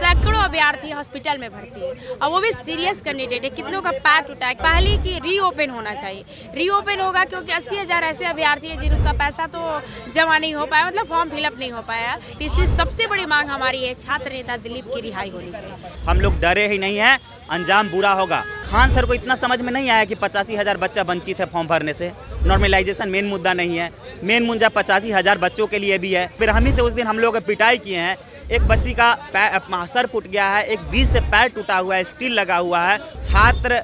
सैकड़ों अभ्यर्थी हॉस्पिटल में भर्ती है और वो भी सीरियस कैंडिडेट है। कितनों का पैर टूटा है। पहले कि रीओपन होना चाहिए, रीओपन होगा क्योंकि 80,000 ऐसे अभ्यर्थी है जिनका पैसा तो जमा नहीं हो पाया, मतलब फॉर्म फिलअप नहीं हो पाया। तीसरी सबसे बड़ी मांग हमारी है छात्र नेता दिलीप की रिहाई होनी चाहिए। हम लोग डरे ही नहीं हैं, अंजाम बुरा होगा। खान सर को इतना समझ में नहीं आया कि 85,000 बच्चा वंचित है फॉर्म भरने से। नॉर्मलाइजेशन मेन मुद्दा नहीं है, मेन मुद्दा 85,000 बच्चों के लिए भी है। फिर हम ही से उस दिन हम लोग पिटाई किए हैं। एक बच्ची का सर फूट गया है, एक बीच से पैर टूटा हुआ है, स्टील लगा हुआ है। छात्र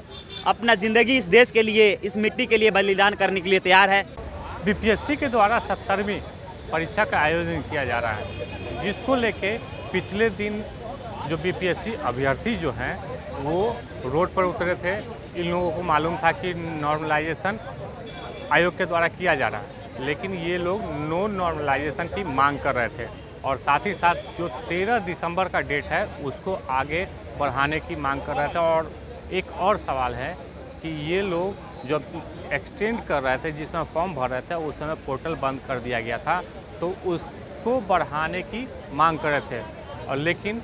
अपना ज़िंदगी इस देश के लिए, इस मिट्टी के लिए बलिदान करने के लिए तैयार है। बीपीएससी के द्वारा 70वीं परीक्षा का आयोजन किया जा रहा है, जिसको लेके पिछले दिन जो बीपीएससी अभ्यर्थी जो हैं वो रोड पर उतरे थे। इन लोगों को मालूम था कि नॉर्मलाइजेशन आयोग के द्वारा किया जा रहा है, लेकिन ये लोग नो नॉर्मलाइजेशन की मांग कर रहे थे और साथ ही साथ जो 13 दिसंबर का डेट है उसको आगे बढ़ाने की मांग कर रहे थे। और एक और सवाल है कि ये लोग जब एक्सटेंड कर रहे थे, जिसमें फॉर्म भर रहे थे, उस समय पोर्टल बंद कर दिया गया था, तो उसको बढ़ाने की मांग कर रहे थे। और लेकिन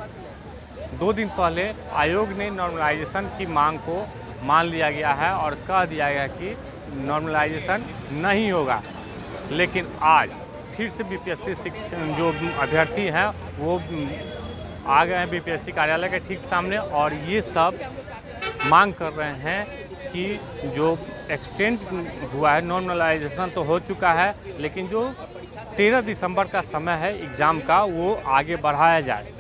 2 दिन पहले आयोग ने नॉर्मलाइजेशन की मांग को मान लिया गया है और कह दिया गया कि नॉर्मलाइजेशन नहीं होगा। लेकिन आज फिर से बीपीएससी शिक्षण जो अभ्यर्थी हैं वो आ गए हैं बीपीएससी कार्यालय के ठीक सामने और ये सब मांग कर रहे हैं कि जो एक्सटेंड हुआ है, नॉर्मलाइजेशन तो हो चुका है, लेकिन जो 13 दिसंबर का समय है एग्ज़ाम का वो आगे बढ़ाया जाए।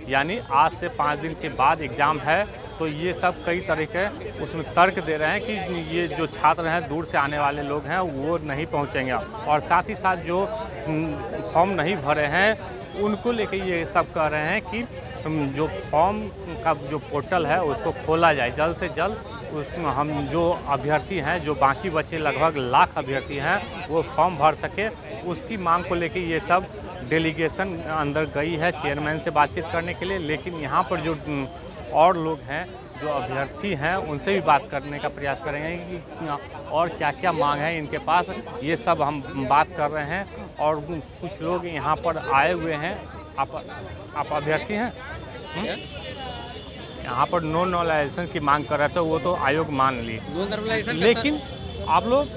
यानी आज से 5 दिन के बाद एग्ज़ाम है, तो ये सब कई तरीके उसमें तर्क दे रहे हैं कि ये जो छात्र हैं, दूर से आने वाले लोग हैं, वो नहीं पहुंचेंगे। और साथ ही साथ जो फॉर्म नहीं भरे हैं उनको लेके ये सब कह रहे हैं कि जो फॉर्म का जो पोर्टल है उसको खोला जाए जल्द से जल्द। उसमें हम जो अभ्यर्थी हैं, जो बाकी बचे लगभग लाख अभ्यर्थी हैं, वो फॉर्म भर सके, उसकी मांग को लेके ये सब डेलीगेशन अंदर गई है चेयरमैन से बातचीत करने के लिए। लेकिन यहाँ पर जो और लोग हैं, जो अभ्यर्थी हैं, उनसे भी बात करने का प्रयास करेंगे कि और क्या क्या मांग है इनके पास, ये सब हम बात कर रहे हैं। और कुछ लोग यहाँ पर आए हुए हैं। आप अभ्यर्थी हैं? यहाँ पर नो नॉर्मलाइजेशन की मांग कर रहे थे, वो तो आयोग मान ली, लेकिन आप लोग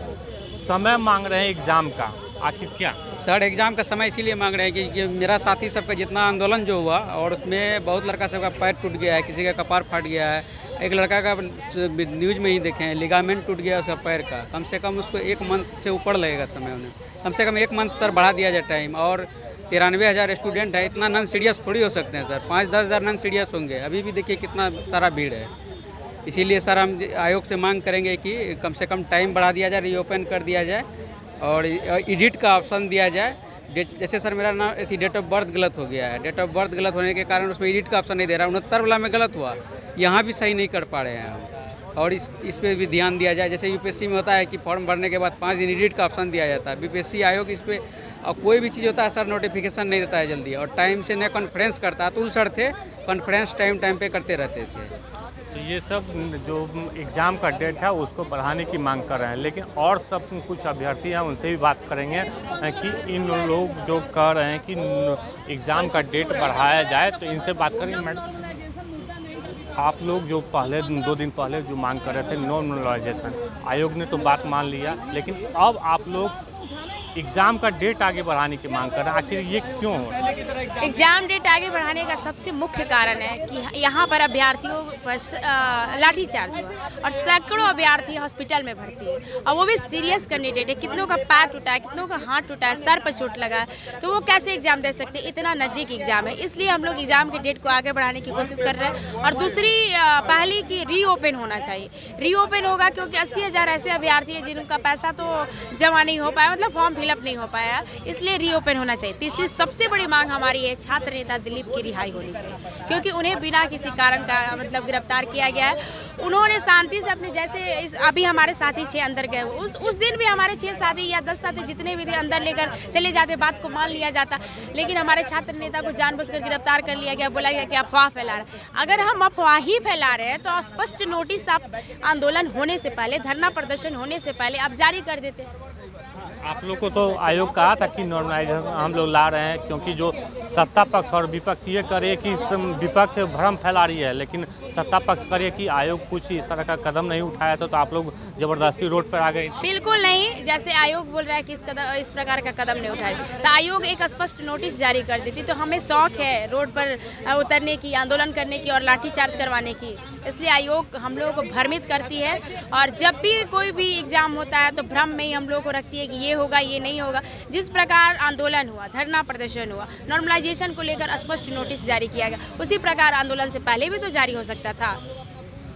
समय मांग रहे हैं एग्ज़ाम का, आखिर क्या? सर एग्ज़ाम का समय इसीलिए मांग रहे हैं कि मेरा साथी सबका जितना आंदोलन जो हुआ और उसमें बहुत लड़का सबका पैर टूट गया है, किसी का कपार फट गया है। एक लड़का का न्यूज़ में ही देखे हैं, लिगामेंट टूट गया उसका पैर का। कम से कम उसको 1 मंथ से ऊपर लगेगा समय, उन्हें कम से कम 1 मंथ सर बढ़ा दिया जाए टाइम। और 93,000 स्टूडेंट है, इतना नॉन सीरियस थोड़ी हो सकते हैं सर। 5-10 हज़ार नॉन सीरियस होंगे। अभी भी देखिए कितना सारा भीड़ है। इसीलिए सर हम आयोग से मांग करेंगे कि कम से कम टाइम बढ़ा दिया जाए, रीओपन कर दिया जाए और एडिट का ऑप्शन दिया जाए। जैसे सर मेरा नाम डेट ऑफ बर्थ गलत हो गया है, डेट ऑफ बर्थ गलत होने के कारण उसमें एडिट का ऑप्शन नहीं दे रहा। 69 वाला में गलत हुआ, यहाँ भी सही नहीं कर पा रहे हैं हम। और इस पे भी ध्यान दिया जाए। जैसे यूपीएससी में होता है कि फॉर्म भरने के बाद 5 दिन एडिट का ऑप्शन दिया जाता है, बीपीएससी आयोग इस पर और कोई भी चीज़ होता है सर नोटिफिकेशन नहीं देता है जल्दी, और टाइम से न कॉन्फ्रेंस करता। अतुल सर थे, कॉन्फ्रेंस टाइम पे करते रहते थे। तो ये सब जो एग्ज़ाम का डेट है उसको बढ़ाने की मांग कर रहे हैं। लेकिन और सब कुछ अभ्यर्थी हैं, उनसे भी बात करेंगे कि इन लोग जो कह रहे हैं कि एग्ज़ाम का डेट बढ़ाया जाए, तो इनसे बात करेंगे। मैडम, आप लोग जो पहले 2 दिन पहले जो मांग कर रहे थे नॉर्मलाइजेशन, आयोग ने तो बात मान लिया, लेकिन अब आप लोग एग्ज़ाम का डेट आगे बढ़ाने की मांग कर रहे हैं। आखिर ये क्यों हो? एग्ज़ाम डेट आगे बढ़ाने का सबसे मुख्य कारण है कि यहाँ पर अभ्यर्थियों पर लाठीचार्ज हुआ और सैकड़ों अभ्यर्थी हॉस्पिटल में भर्ती है और वो भी सीरियस कैंडिडेट है। कितनों का पैर टूटा है, कितनों का हाथ टूटा है, सर पर चोट लगा है, तो वो कैसे एग्ज़ाम दे सकते हैं? इतना नज़दीक एग्ज़ाम है, इसलिए हम लोग एग्ज़ाम के डेट को आगे बढ़ाने की कोशिश कर रहे हैं। और दूसरी पहली कि रीओपन होना चाहिए, रीओपन होगा क्योंकि 80,000 ऐसे अभ्यर्थी हैं जिनका पैसा तो जमा नहीं हो पाया, मतलब फॉर्म फिलअप नहीं हो पाया, इसलिए रीओपन होना चाहिए। तीसरी सबसे बड़ी मांग हमारी है छात्र नेता दिलीप की रिहाई होनी चाहिए, क्योंकि उन्हें बिना किसी कारण का मतलब गिरफ्तार किया गया है। उन्होंने शांति से अपने जैसे अभी हमारे साथी 6 अंदर गए, उस दिन भी हमारे 6 साथी या 10 साथी जितने भी थे अंदर लेकर चले जाते, बात को मान लिया जाता। लेकिन हमारे छात्र नेता को जानबूझकर गिरफ्तार कर लिया गया, बोला गया कि अफवाह फैला रहे हैं। अगर हम अफवाह ही फैला रहे हैं तो स्पष्ट नोटिस आप आंदोलन होने से पहले, धरना प्रदर्शन होने से पहले आप जारी कर देते। आप लोग को तो आयोग कहा था कि नॉर्मलाइजेशन हम लोग ला रहे हैं, क्योंकि जो सत्ता पक्ष और विपक्ष ये करे कि विपक्ष भ्रम फैला रही है, लेकिन सत्ता पक्ष करे कि आयोग कुछ इस तरह का कदम नहीं उठाया था, तो आप लोग जबरदस्ती रोड पर आ गए। बिल्कुल नहीं, जैसे आयोग बोल रहा है कि इस प्रकार का कदम नहीं उठाए, तो आयोग एक स्पष्ट नोटिस जारी कर देती, तो हमें शौक है रोड पर उतरने की, आंदोलन करने की और लाठीचार्ज करवाने की। इसलिए आयोग हम लोगों को भ्रमित करती है, और जब भी कोई भी एग्जाम होता है तो भ्रम में ही हम लोगों को रखती है कि ये होगा ये नहीं होगा। जिस प्रकार आंदोलन हुआ, धरना प्रदर्शन हुआ, नॉर्मलाइजेशन को लेकर स्पष्ट नोटिस जारी किया गया, उसी प्रकार आंदोलन से पहले भी तो जारी हो सकता था।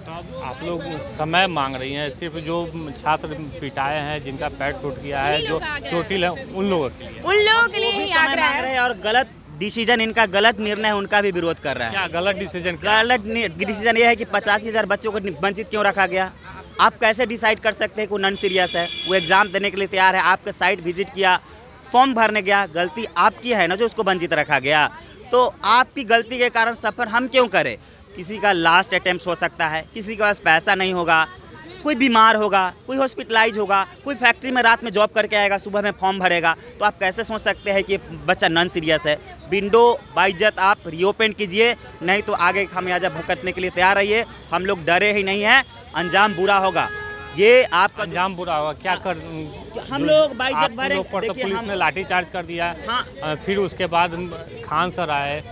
तो अब आप लोग समय मांग रही हैं, सिर्फ जो छात्र पिटाए हैं, जिनका पैर टूट गया है, जो चोटिल है, उन लोगों के लिए ही आग्रह है। और गलत डिसीजन, इनका गलत निर्णय है, उनका भी विरोध कर रहा है। क्या गलत डिसीजन? गलत डिसीजन ये है कि 85,000 बच्चों को वंचित क्यों रखा गया। आप कैसे डिसाइड कर सकते हैं कि वो नॉन सीरियस है, वो एग्ज़ाम देने के लिए तैयार है, आपके साइट विजिट किया, फॉर्म भरने गया, गलती आपकी है ना जो उसको वंचित रखा गया। तो आपकी गलती के कारण सफ़र हम क्यों करें। किसी का लास्ट अटेम्प्ट हो सकता है, किसी के पास पैसा नहीं होगा, कोई बीमार होगा, कोई हॉस्पिटलाइज होगा, कोई फैक्ट्री में रात में जॉब करके आएगा, सुबह में फॉर्म भरेगा। तो आप कैसे सोच सकते हैं कि बच्चा नॉन सीरियस है। विंडो बाइज्जत आप रीओपन कीजिए, नहीं तो आगे खामियाजा भुगतने के लिए तैयार रहिए। हम लोग डरे ही नहीं हैं, अंजाम बुरा होगा। ये आपका अंजाम बुरा होगा। क्या कर हम लोग बाइज्जत भरे पर तो पुलिस ने लाठीचार्ज कर दिया। हाँ। फिर उसके बाद खान सर आए,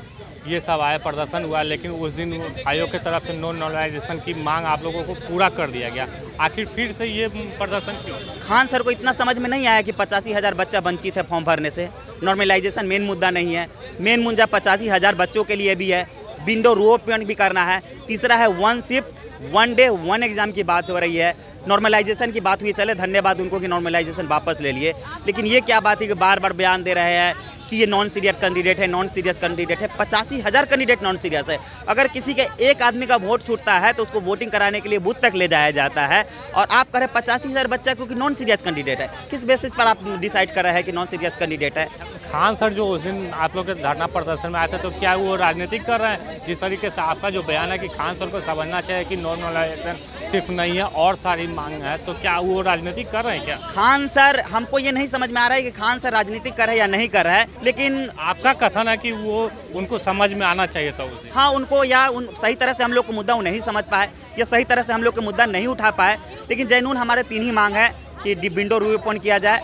ये सब आए, प्रदर्शन हुआ, लेकिन उस दिन आयोग की तरफ से नॉर्मलाइजेशन की मांग आप लोगों को पूरा कर दिया गया। आखिर फिर से ये प्रदर्शन क्यों? खान सर को इतना समझ में नहीं आया कि 85,000 बच्चा वंचित है फॉर्म भरने से। नॉर्मलाइजेशन मेन मुद्दा नहीं है, मेन मुद्दा 85,000 बच्चों के लिए भी है। विंडो रीओपन भी करना है। तीसरा है 1 शिफ्ट 1 डे 1 एग्ज़ाम की बात हो रही है। नॉर्मलाइजेशन की बात हुई, चले धन्यवाद उनको कि नॉर्मलाइजेशन वापस ले लिए, लेकिन ये क्या बात है कि बार बार बयान दे रहे हैं कि ये नॉन सीरियस कैंडिडेट है, नॉन सीरियस कैंडिडेट है। 85,000 कैंडिडेट नॉन सीरियस है। अगर किसी के एक आदमी का वोट छूटता है तो उसको वोटिंग कराने के लिए बूथ तक ले जाया जाता है, और आप कह रहे 85,000 बच्चा क्योंकि नॉन सीरियस कैंडिडेट है। किस बेसिस पर आप डिसाइड कर रहे हैं कि नॉन सीरियस कैंडिडेट है? खान सर जो उस दिन आप लोग के धरना प्रदर्शन में आए थे, तो क्या वो राजनीतिक कर रहे हैं? जिस तरीके से आपका जो बयान है कि खान सर को समझना चाहिए कि नॉर्मलाइजेशन सिर्फ नहीं है और सारी मांग है, तो क्या वो राजनीतिक कर रहे हैं? क्या खान सर, हमको ये नहीं समझ में आ रहा है कि खान सर राजनीतिक कर रहे हैं या नहीं कर रहा है, लेकिन आपका कथन है कि वो उनको समझ में आना चाहिए था उसे। हाँ, उनको या सही तरह से हम लोग को मुद्दा वो नहीं समझ पाए, या सही तरह से हम लोग को मुद्दा नहीं उठा पाए। लेकिन जैनून हमारे 3 ही मांग है कि विंडो रीओपन किया जाए,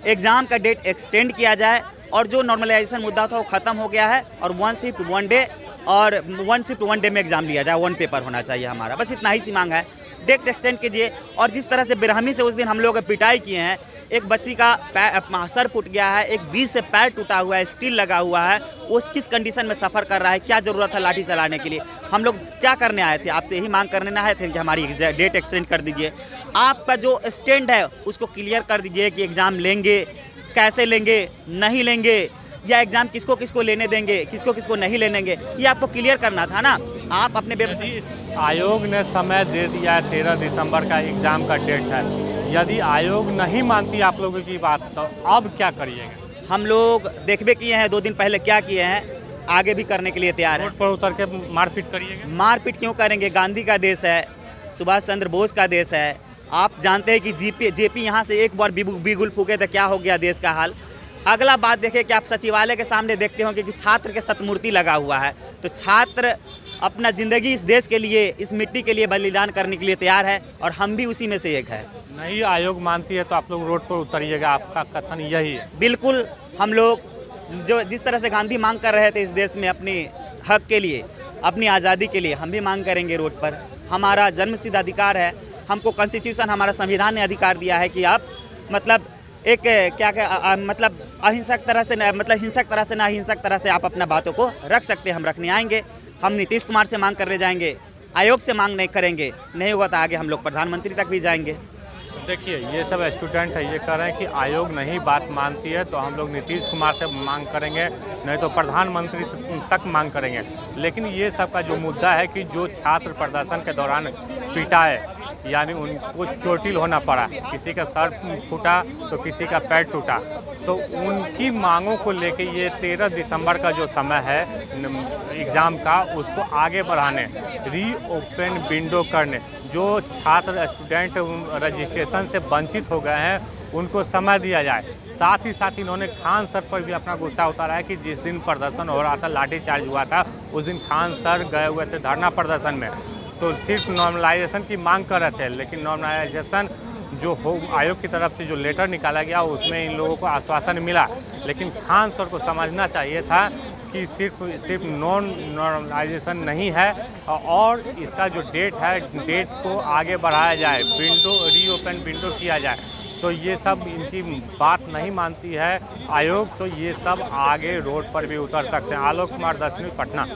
एग्ज़ाम का डेट एक्सटेंड किया जाए, और जो नॉर्मलाइजेशन मुद्दा था वो ख़त्म हो गया है, और 1 शिफ्ट 1 डे और 1 शिफ्ट 1 डे में एग्ज़ाम लिया जाए, 1 पेपर होना चाहिए हमारा। बस इतना ही सी मांग है। डेट एक्सटेंड कीजिए। और जिस तरह से बेरहमी से उस दिन हम लोग पिटाई किए हैं, एक बच्ची का सर फूट गया है, एक बीच से पैर टूटा हुआ है, स्टील लगा हुआ है, वो किस कंडीशन में सफ़र कर रहा है, क्या ज़रूरत है लाठी चलाने के लिए। हम लोग क्या करने आए थे? आपसे यही मांग करने आए थे कि हमारी डेट एक्सटेंड कर दीजिए। आपका जो स्टैंड है उसको क्लियर कर दीजिए कि एग्ज़ाम लेंगे, कैसे लेंगे, नहीं लेंगे, या एग्ज़ाम किसको किसको लेने देंगे, किसको किसको नहीं लेने देंगे, ये आपको क्लियर करना था ना। आप अपने आयोग ने समय दे दिया है, 13 दिसंबर का एग्ज़ाम का डेट है। यदि आयोग नहीं मानती आप लोगों की बात, तो अब क्या करिएगा? हम लोग देखबे किए हैं 2 दिन पहले क्या किए हैं, आगे भी करने के लिए तैयार है। रोड पर उतर के मारपीट करिएगा? मारपीट क्यों करेंगे? गांधी का देश है, सुभाष चंद्र बोस का देश है। आप जानते हैं कि जेपी यहाँ से एक बार बिगुल फूके तो क्या हो गया देश का हाल। अगला बात देखिए कि आप सचिवालय के सामने देखते होंगे कि छात्र के सतमूर्ति लगा हुआ है। तो छात्र अपना ज़िंदगी इस देश के लिए, इस मिट्टी के लिए बलिदान करने के लिए तैयार है, और हम भी उसी में से एक है। नहीं आयोग मानती है तो आप लोग रोड पर उतरिएगा, आपका कथन यही है? बिल्कुल। हम लोग जो जिस तरह से गांधी मांग कर रहे थे इस देश में अपने हक के लिए, अपनी आज़ादी के लिए, हम भी मांग करेंगे रोड पर। हमारा जन्मसिद्ध अधिकार है। हमको कॉन्स्टिट्यूशन, हमारा संविधान ने अधिकार दिया है कि आप मतलब एक मतलब अहिंसक तरह से, मतलब हिंसक तरह से ना अहिंसक तरह से आप अपना बातों को रख सकते हैं। हम रखने आएंगे। हम नीतीश कुमार से मांग करने जाएंगे, आयोग से मांग नहीं करेंगे। नहीं होगा तो आगे हम लोग प्रधानमंत्री तक भी जाएंगे। देखिए, ये सब स्टूडेंट है, ये कह रहे हैं कि आयोग नहीं बात मानती है तो हम लोग नीतीश कुमार से मांग करेंगे, नहीं तो प्रधानमंत्री तक मांग करेंगे। लेकिन ये सब का जो मुद्दा है कि जो छात्र प्रदर्शन के दौरान पिटाए, यानी उनको चोटिल होना पड़ा, किसी का सर फूटा तो किसी का पैर टूटा, तो उनकी मांगों को लेके ये 13 दिसंबर का जो समय है एग्ज़ाम का, उसको आगे बढ़ाने, रीओपन विंडो करने, जो छात्र स्टूडेंट रजिस्ट्रेशन से वंचित हो गए हैं उनको समय दिया जाए। साथ ही साथ इन्होंने खान सर पर भी अपना गुस्सा उतारा है कि जिस दिन प्रदर्शन हो रहा था, लाठीचार्ज हुआ था, उस दिन खान सर गए हुए थे धरना प्रदर्शन में, तो सिर्फ नॉर्मलाइजेशन की मांग कर रहे थे, लेकिन नॉर्मलाइजेशन जो आयोग की तरफ से जो लेटर निकाला गया उसमें इन लोगों को आश्वासन मिला, लेकिन खान सर को समझना चाहिए था कि सिर्फ नॉर्मलाइजेशन नहीं है और इसका जो डेट है, डेट को आगे बढ़ाया जाए, रीओपन विंडो किया जाए। तो ये सब इनकी बात नहीं मानती है आयोग, तो ये सब आगे रोड पर भी उतर सकते हैं। आलोक कुमार, 10वीं, पटना।